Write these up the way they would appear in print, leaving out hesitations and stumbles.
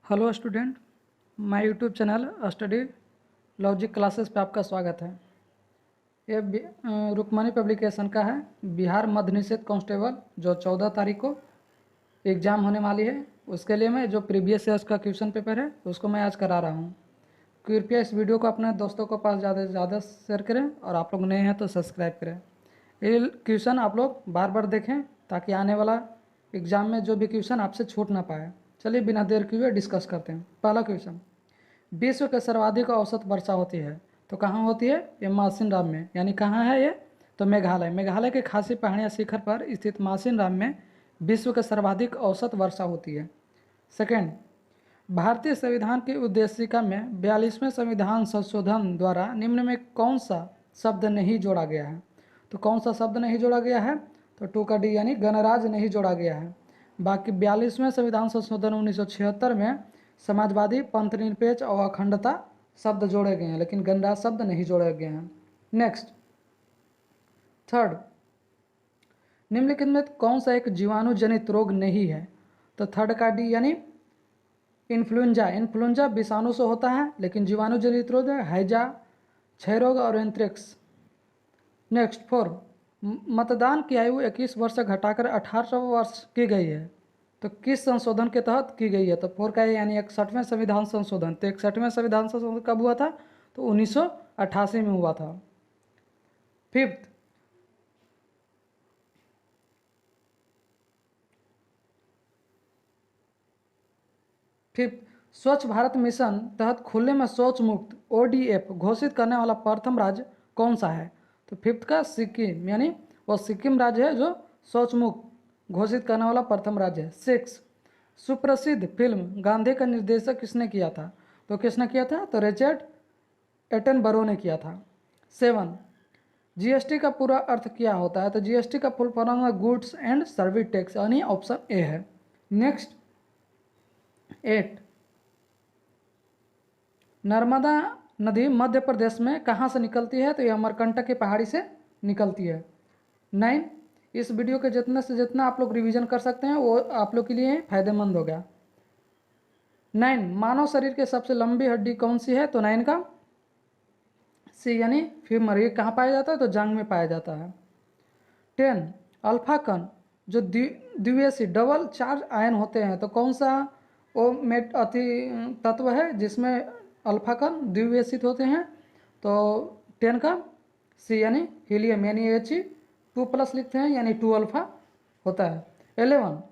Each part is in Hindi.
Hello student, my YouTube channel study logic classes पे आपका स्वागत है। ये रुक्मणी पब्लिकेशन का है बिहार मध्य निषेध कांस्टेबल जो 14 तारीख को एग्ज़ाम होने वाली है। उसके लिए मैं जो प्रीवियस ईयर्स का क्वेश्चन पेपर है उसको मैं आज करा रहा हूँ। कृपया इस वीडियो को अपने दोस्तों के पास ज़्यादा से ज़्यादा शेयर करें और आप लोग नए हैं तो सब्सक्राइब करें। ये क्वेश्चन आप लोग बार बार देखें ताकि आने वाला एग्ज़ाम में जो भी क्वेश्चन आपसे छूट ना पाए। चलिए बिना देर किए डिस्कस करते हैं। पहला क्वेश्चन, विश्व के सर्वाधिक औसत वर्षा होती है तो कहाँ होती है? ये मासिनराम में। यानी कहाँ है ये? तो मेघालय। मेघालय के खासी पहाड़ियाँ शिखर पर स्थित मासिनराम में विश्व के सर्वाधिक औसत वर्षा होती है। सेकेंड, भारतीय संविधान की उद्देशिका में 42वें संविधान संशोधन द्वारा निम्न में कौन सा शब्द नहीं जोड़ा गया है? तो कौन सा शब्द नहीं जोड़ा गया है? तो 2 का डी यानी गणराज्य नहीं जोड़ा गया है। बाकी 42वें संविधान संशोधन 1976 में समाजवादी, पंथनिरपेक्ष और अखंडता शब्द जोड़े गए हैं, लेकिन गणराज्य शब्द नहीं जोड़े गए हैं। नेक्स्ट, थर्ड, निम्नलिखित में कौन सा एक जीवाणु जनित रोग नहीं है? तो थर्ड का डी यानी इन्फ्लुएंजा। इन्फ्लुएंजा विषाणु से होता है, लेकिन जीवाणु जनित रोग है हैजा, क्षय रोग और एंथ्रेक्स। नेक्स्ट, फोर, मतदान की आयु 21 वर्ष से घटाकर 18 वर्ष की गई है तो किस संशोधन के तहत की गई है? तो 4 का यानी 61वें संविधान संशोधन। तो 61वें संविधान संशोधन कब हुआ था? तो 1988 में हुआ था। फिफ्थ, स्वच्छ भारत मिशन तहत खुले में शौच मुक्त ODF घोषित करने वाला प्रथम राज्य कौन सा है? तो फिफ्थ का सिक्किम, यानी वो सिक्किम राज्य है जो शौच मुक्त घोषित करने वाला प्रथम राज्य है। सिक्स, सुप्रसिद्ध फिल्म गांधी का निर्देशक किसने किया था? तो किसने किया था? तो रिचर्ड एटनबरो ने किया था। सेवन, GST का पूरा अर्थ क्या होता है? तो GST का फुल फॉर्म है गुड्स एंड सर्विस टैक्स, यानी ऑप्शन ए है। नेक्स्ट, 8, नर्मदा नदी मध्य प्रदेश में कहाँ से निकलती है? तो ये अमरकंटक की पहाड़ी से निकलती है। 9, इस वीडियो के जितने से जितना आप लोग रिवीजन कर सकते हैं वो आप लोग के लिए फायदेमंद हो गया। 9, मानव शरीर की सबसे लंबी हड्डी कौन सी है? तो 9 का सी यानी फीमर। ये कहाँ पाया जाता है? तो जांग में पाया जाता है। 10, अल्फा कण जो द्विवेशी डबल चार्ज आयन होते हैं तो कौन सा वो तत्व है जिसमें अल्फा कण द्विवेशित होते हैं? तो 10 का सी यानी हीलियम, यानी He2+ लिखते हैं, यानी 2 अल्फा होता है। 11,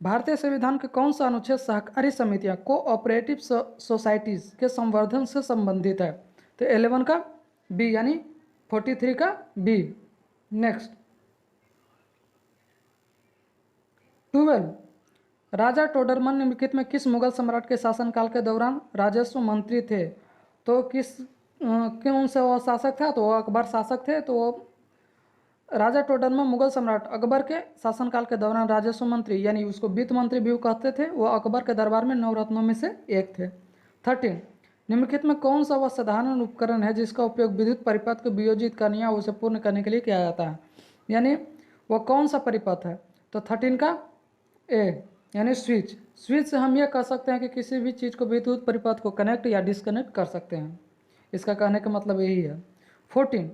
भारतीय संविधान के कौन सा अनुच्छेद सहकारी समितियां कोऑपरेटिव सोसाइटीज के संवर्धन से संबंधित है? तो 11 का बी यानी 43 का बी। नेक्स्ट, 12, राजा टोडरमन निम्नलिखित में किस मुगल सम्राट के शासनकाल के दौरान राजस्व मंत्री थे? तो कौन से वो शासक था? तो वो अकबर शासक थे। तो वो राजा टोडरमन मुगल सम्राट अकबर के शासनकाल के दौरान राजस्व मंत्री यानी उसको वित्त मंत्री भी कहते थे। वो अकबर के दरबार में 9 रत्नों में से एक थे। 13, निम्नलिखित में कौन सा वह साधारण उपकरण है जिसका उपयोग विद्युत परिपथ को वियोजित करने या उसे पूर्ण करने के लिए किया जाता है? यानी वह कौन सा परिपथ है? तो 13 का ए यानी स्विच। स्विच से हम यह कह सकते हैं कि किसी भी चीज़ को विद्युत परिपथ को कनेक्ट या डिस्कनेक्ट कर सकते हैं। इसका कहने का मतलब यही है। 14,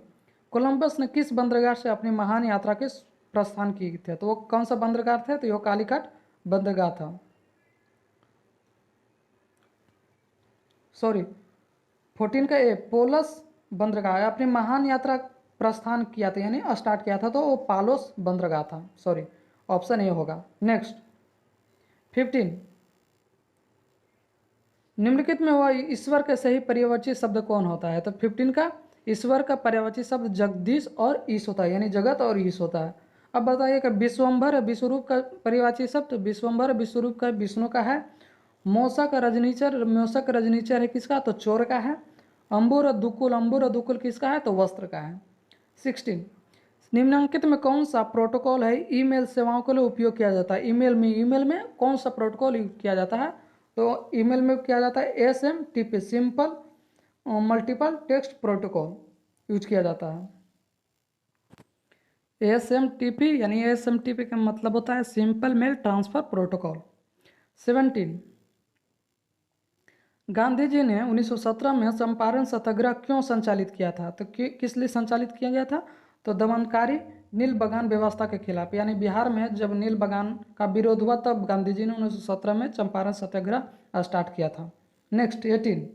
कोलंबस ने किस बंदरगाह से अपनी महान यात्रा के प्रस्थान की थे? तो वो कौन सा बंदरगाह थे? तो यह कालीकट बंदरगाह था। सॉरी, 14 का ए पोलस बंदरगाह अपनी महान यात्रा प्रस्थान किया था, यानी स्टार्ट किया था, तो वो पालोस बंदरगाह था। सॉरी, ऑप्शन ए होगा। नेक्स्ट, 15, निम्नलिखित में वह ईश्वर के सही पर्यायवाची शब्द कौन होता है? तो 15 का ईश्वर का पर्यायवाची शब्द जगदीश और ईश होता है, यानी जगत और ईश होता है। अब बताइए कि विश्वम्भर विश्वरूप का पर्यायवाची शब्द विश्वम्भर विश्वरूप का विष्णु का है। मौसक रजनीचर है किसका? तो चोर का है। अंबुर दुकुल किसका है? तो वस्त्र का है। 16, निम्नलिखित में कौन सा प्रोटोकॉल है ईमेल सेवाओं के लिए उपयोग किया जाता है? ईमेल में कौन सा प्रोटोकॉल यूज किया जाता है? तो ईमेल में किया जाता है SMTP, simple multiple text protocol use किया जाता है। SMTP यानी SMTP का मतलब होता है simple mail transfer protocol. 17, Gandhi ji ने 1917 में चंपारण सत्याग्रह क्यों संचालित किया था? तो किस लिए संचालित किया गया था? तो दमनकारी नील बगान व्यवस्था के खिलाफ, यानी बिहार में जब नील बगान का विरोध हुआ तब गांधी जी ने 1917 में चंपारण सत्याग्रह स्टार्ट किया था। नेक्स्ट 18।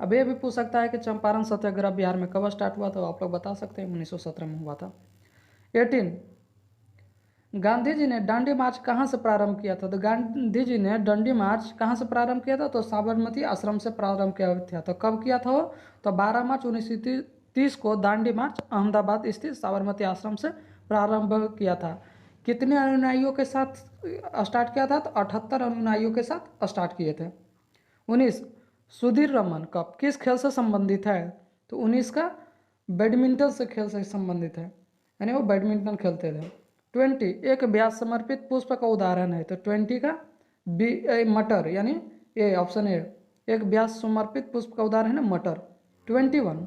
अब ये भी पूछ सकता है कि चंपारण सत्याग्रह बिहार में कब स्टार्ट हुआ, तो आप लोग बता सकते हैं 1917 में हुआ था। 18। गांधी जी ने दांडी मार्च कहाँ से प्रारंभ किया था? तो गांधी जी ने दांडी मार्च कहाँ से प्रारंभ किया था? तो साबरमती आश्रम से प्रारंभ किया था। तो कब किया था वो? तो 12 मार्च 1930 को दांडी मार्च अहमदाबाद स्थित साबरमती आश्रम से प्रारंभ किया था। कितने अनुयायियों के साथ स्टार्ट किया था? तो 78 अनुयायियों के साथ स्टार्ट किए थे। 19। सुधीर रमन कप किस खेल से संबंधित है? तो 19 का बैडमिंटन से खेल से संबंधित है, यानी वो बैडमिंटन खेलते थे। 20। एक ब्याज समर्पित पुष्प का उदाहरण है? तो 20 का मटर, यानी ए ऑप्शन ए, एक ब्याज समर्पित पुष्प का उदाहरण है मटर। 21।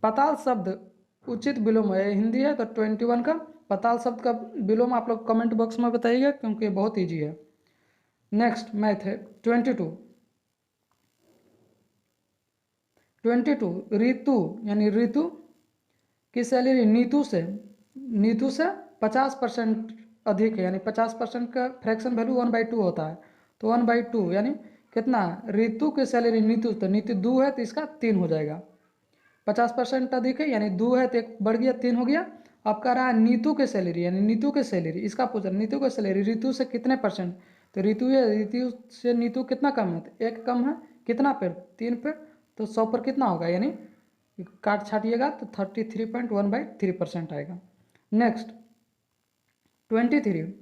पताल शब्द उचित विलोम है, हिंदी है, तो 21 का पताल शब्द का विलोम आप लोग कमेंट बॉक्स में बताइएगा, क्योंकि बहुत ईजी है। नेक्स्ट मैथ है 22। 22 ऋतु, यानी ऋतु की सैलरी नीतू से 50% अधिक है, यानी 50% का फ्रैक्शन वैल्यू 1/2 होता है। तो 1/2 यानी कितना? ऋतु की सैलरी नीतू, तो नीतू 2 है तो इसका 3 हो जाएगा। 50% अधिक है, यानी 2 है तो 1 बढ़ गया, 3 हो गया। अब कह रहा है नीतू की सैलरी, यानी नीतू की सैलरी, इसका पूछा नीतू की सैलरी ऋतु से कितने परसेंट? तो ऋतु से नीतू कितना कम है? तो 1 कम है, कितना पे? 3 पे। तो 100 पर कितना होगा, यानी काट छाटिएगा तो 33.1/3% आएगा। नेक्स्ट 23।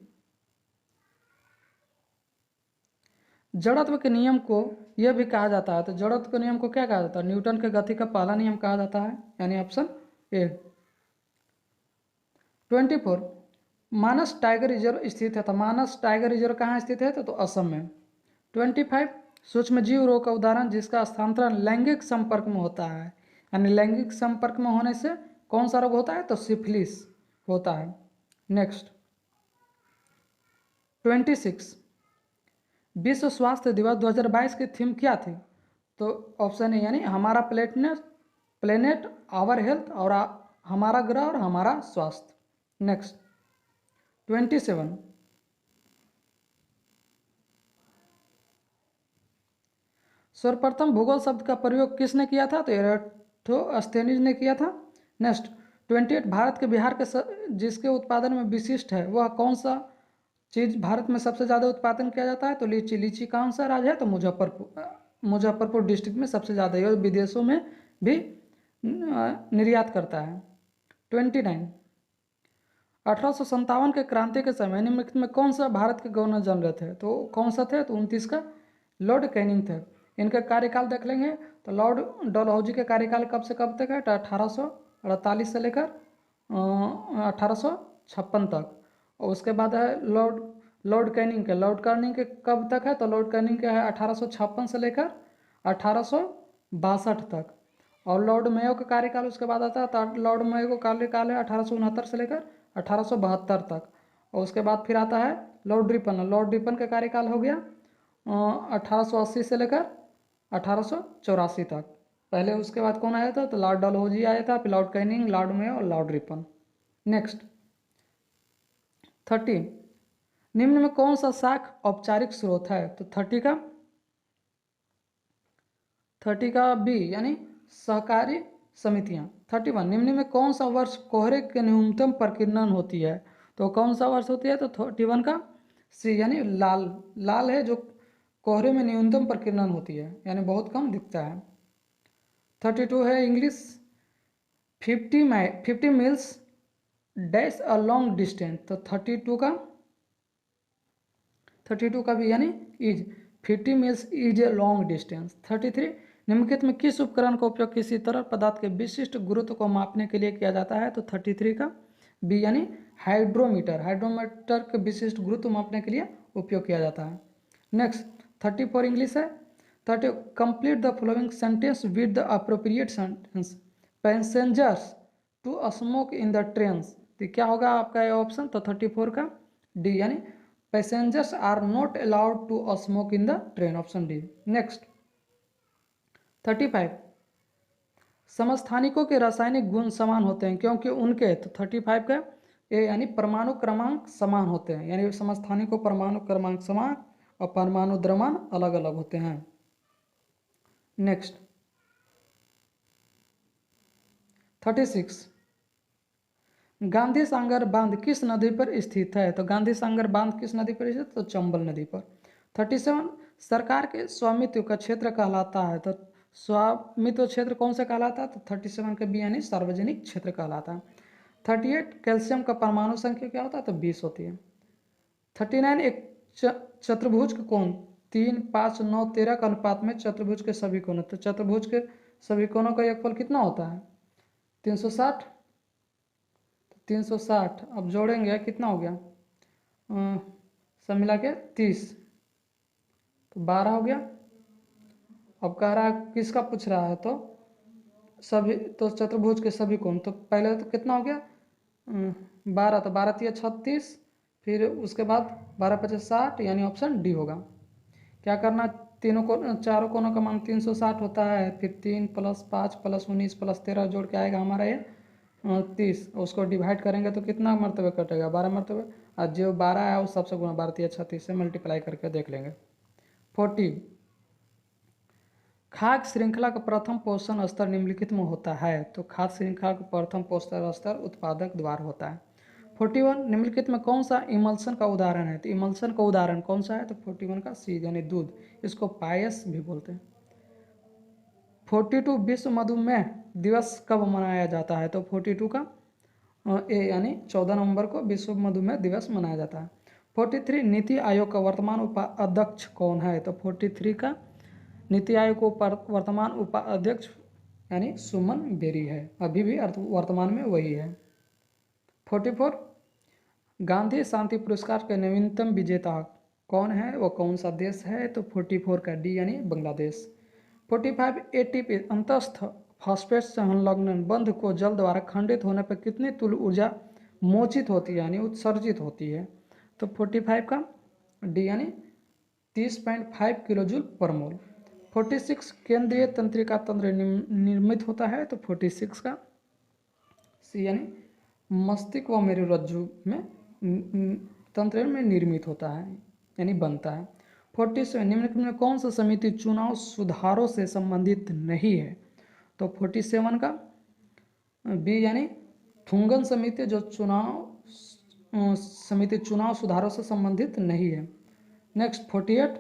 जड़त्व के नियम को यह भी कहा जाता है, तो जड़त्व के नियम को क्या कहा जाता है? न्यूटन के गति का पहला नियम कहा जाता है, यानी option A. 24। Manas tiger reserve स्थित है, तो मानस टाइगर रिजर्व कहाँ स्थित है? तो असम में। 25। सूक्ष्म जीव रोग का उदाहरण जिसका स्थानांतरण लैंगिक संपर्क में होता है, यानी लैंगिक संपर्क में होने से कौन सा रोग होता है? तो सिफिलिस होता है। नेक्स्ट 26। विश्व स्वास्थ्य दिवस 2022 की थीम क्या थी? तो ऑप्शन ए, यानी हमारा प्लेनेट आवर हेल्थ, और हमारा ग्रह और हमारा स्वास्थ्य। नेक्स्ट 27। सर्वप्रथम भूगोल शब्द का प्रयोग किसने किया था? तो एराटोस्थेनीज ने किया था। नेक्स्ट 28। भारत के बिहार के जिसके उत्पादन में विशिष्ट है वह कौन सा चीज़ भारत में सबसे ज़्यादा उत्पादन किया जाता है? तो लीची। लीची कौन सा राज्य है? तो मुजफ्फरपुर डिस्ट्रिक्ट में सबसे ज़्यादा है, और विदेशों में भी निर्यात करता है। 29। 1857 के क्रांति के समय निम्नलिखित में कौन सा भारत के गवर्नर जनरल थे? तो कौन सा थे? तो 29 का लॉर्ड कैनिंग थे। इनका कार्यकाल देख लेंगे, तो लॉर्ड डलहौजी के कार्यकाल कब से कब तक है? तो 1848 से लेकर 1856 तक। और उसके बाद है लॉर्ड कैनिंग के कब तक है? तो लॉर्ड कैनिंग के है 1856 से लेकर 1862 तक। और लॉर्ड मेयो का कार्यकाल उसके बाद आता है, तो लॉर्ड मेयो का कार्यकाल है 1869 से लेकर 1872 तक। और उसके बाद फिर आता है लॉर्ड रिपन का कार्यकाल हो गया 1880 से लेकर 1884 तक। पहले उसके बाद कौन आया था? तो लॉर्ड डलहौजी आया था, फिर लॉर्ड कैनिंग, लॉर्ड मेयो और लॉर्ड रिपन। नेक्स्ट 30। निम्न में कौन सा शाख औपचारिक स्रोत है? तो 30 का बी, यानी सहकारी समितियां। 31। निम्न में कौन सा वर्ष कोहरे के न्यूनतम प्रकीर्णन होती है? तो कौन सा वर्ष होती है? तो 31 का सी, यानी लाल है जो कोहरे में न्यूनतम प्रकीर्णन होती है, यानी बहुत कम दिखता है। 32 है English 50 meals dash a long distance. तो 32 का भी, यानी is 50 meals is a long distance. 33। निम्नलिखित में किस उपकरण का उपयोग किसी तरल पदार्थ के विशिष्ट गुरुत्व को मापने के लिए किया जाता है? तो 33 का बी, यानी हाइड्रोमीटर के विशिष्ट गुरुत्व मापने के लिए उपयोग किया जाता है। नेक्स्ट 34 इंग्लिश है 30। Complete the following sentence with the appropriate sentence. Passengers to smoke in the trains. तो क्या होगा आपका ये ऑप्शन? तो 34 का डी, यानी passengers are not allowed to smoke in the train, option D. Next 35, समस्थानिकों के रासायनिक गुण समान होते हैं क्योंकि उनके, तो 35 का ए यानी परमाणु क्रमांक समान होते हैं, यानी समस्थानिकों परमाणु क्रमांक समान और परमाणु द्रव्यमान अलग अलग होते हैं। नेक्स्ट 36, गांधी सागर बांध किस नदी पर स्थित है, तो गांधी सागर बांध किस नदी पर स्थित, तो चंबल नदी पर। 37, सरकार के स्वामित्व का क्षेत्र कहलाता है, तो स्वामित्व क्षेत्र कौन सा कहलाता है, तो 37 का बी यानी सार्वजनिक क्षेत्र कहलाता है। 38, कैल्शियम का परमाणु संख्या क्या होता है, तो 20 होती है। 39, एक चतुर्भुज का कोण 3, 5, 9, 13 का अनुपात में चतुर्भुज के सभी कोण, तो चतुर्भुज के सभी कोणों का योगफल कितना होता है, 360। 360 अब जोड़ेंगे कितना हो गया, सब मिला के 30, तो 12 हो गया। अब कह रहा है किसका पूछ रहा है, तो सभी, तो चतुर्भुज के सभी कोण, तो पहले तो कितना हो गया 12, तो 12 3 36, फिर उसके बाद 12 50 60, यानी ऑप्शन डी होगा। क्या करना, तीनों को चारों कोणों का मान 360 होता है, फिर 3 + 5 + 19 + 13 जोड़ के आएगा हमारा ये 30, उसको डिवाइड करेंगे तो कितना मरतबे कटेगा, 12 मरतबे, और जो 12 है उस सबसे गुणा 12 3 36 से मल्टीप्लाई करके देख लेंगे। 40, खाद्य श्रृंखला का प्रथम पोषण स्तर निम्नलिखित में होता है, तो खाद्य श्रृंखला का प्रथम पोषण स्तर उत्पादक द्वारा होता है। 41, निम्नलिखित में कौन सा इमल्सन का उदाहरण है, तो इमल्सन का उदाहरण कौन सा है, तो 41 का सी यानी दूध, इसको पायस भी बोलते हैं। 42, विश्व मधुमेह दिवस कब मनाया जाता है, तो 42 का ए यानी 14 नवंबर को विश्व मधुमेह दिवस मनाया जाता है। 43, नीति आयोग का वर्तमान उपाध्यक्ष कौन है, तो 43 का नीति आयोग को वर्तमान उपाध्यक्ष यानी सुमन बेरी है, अभी भी वर्तमान में वही है। 44, गांधी शांति पुरस्कार के नवीनतम विजेता कौन है, वो कौन सा देश है, तो 44 का डी यानी बांग्लादेश। 45, एटीपी अंतस्थ फास्फेट संलग्न बंध को जल द्वारा खंडित होने पर कितनी तुल्य ऊर्जा मोचित होती है यानी उत्सर्जित होती है, तो 45 का डी यानी 30.5 किलोजूल पर मोल। 46, केंद्रीय तंत्रिका तंत्र निर्मित होता है, तो 46 का सी यानी मस्तिष्क व मेरुरज्जु में तंत्र में निर्मित होता है यानी बनता है। 47, निम्नलिखित में कौन सा समिति चुनाव सुधारों से संबंधित नहीं है, तो 47 का बी यानी थुंगन समिति, जो समिति चुनाव सुधारों से संबंधित नहीं है। नेक्स्ट 48,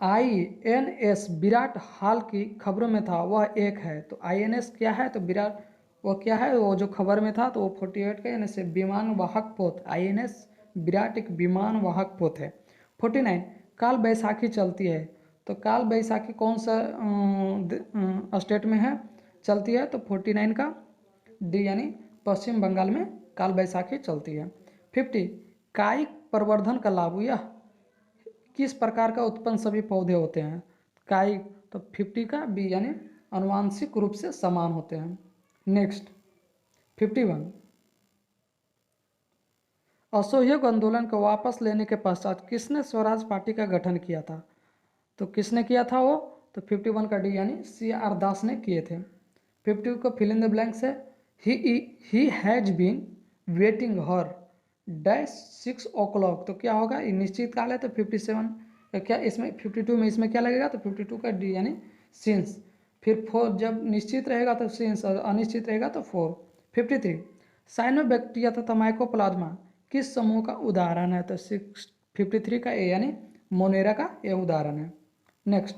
INS विराट हाल की खबरों में था वह एक है, तो INS क्या है, तो विराट वो क्या है, वो जो खबर में था, तो वो 48 का यानी से विमान वाहक पोत, INS विराट एक विमान वाहक पोत है। 49, काल बैसाखी चलती है, तो काल बैसाखी कौन सा स्टेट में है चलती है, तो 49 का डी यानी पश्चिम बंगाल में काल बैसाखी चलती है। 50, कायिक प्रवर्धन का लाभ, यह किस प्रकार का उत्पन्न सभी पौधे होते हैं, कायिक, तो 50 का बी यानी आनुवांशिक रूप से समान होते हैं। नेक्स्ट 51, असहयोग आंदोलन को वापस लेने के पश्चात किसने स्वराज पार्टी का गठन किया था, तो किसने किया था वो, तो 51 का डी यानी CR दास ने किए थे। 50 को फिल इन द ब्लैंक्स है, he has been waiting her -6 o'clock, तो क्या होगा, ये निश्चित काल है, तो 57 क्या इसमें 52 में इसमें क्या लगेगा, तो 52 का डी यानी सिंस, फिर 4 जब निश्चित रहेगा तो सिंस और अनिश्चित रहेगा तो 4। 53, साइनोबैक्टीरिया तथा माइकोप्लाज्मा किस समूह का उदाहरण है, तो 53 का ए यानी मोनेरा का ये उदाहरण है। नेक्स्ट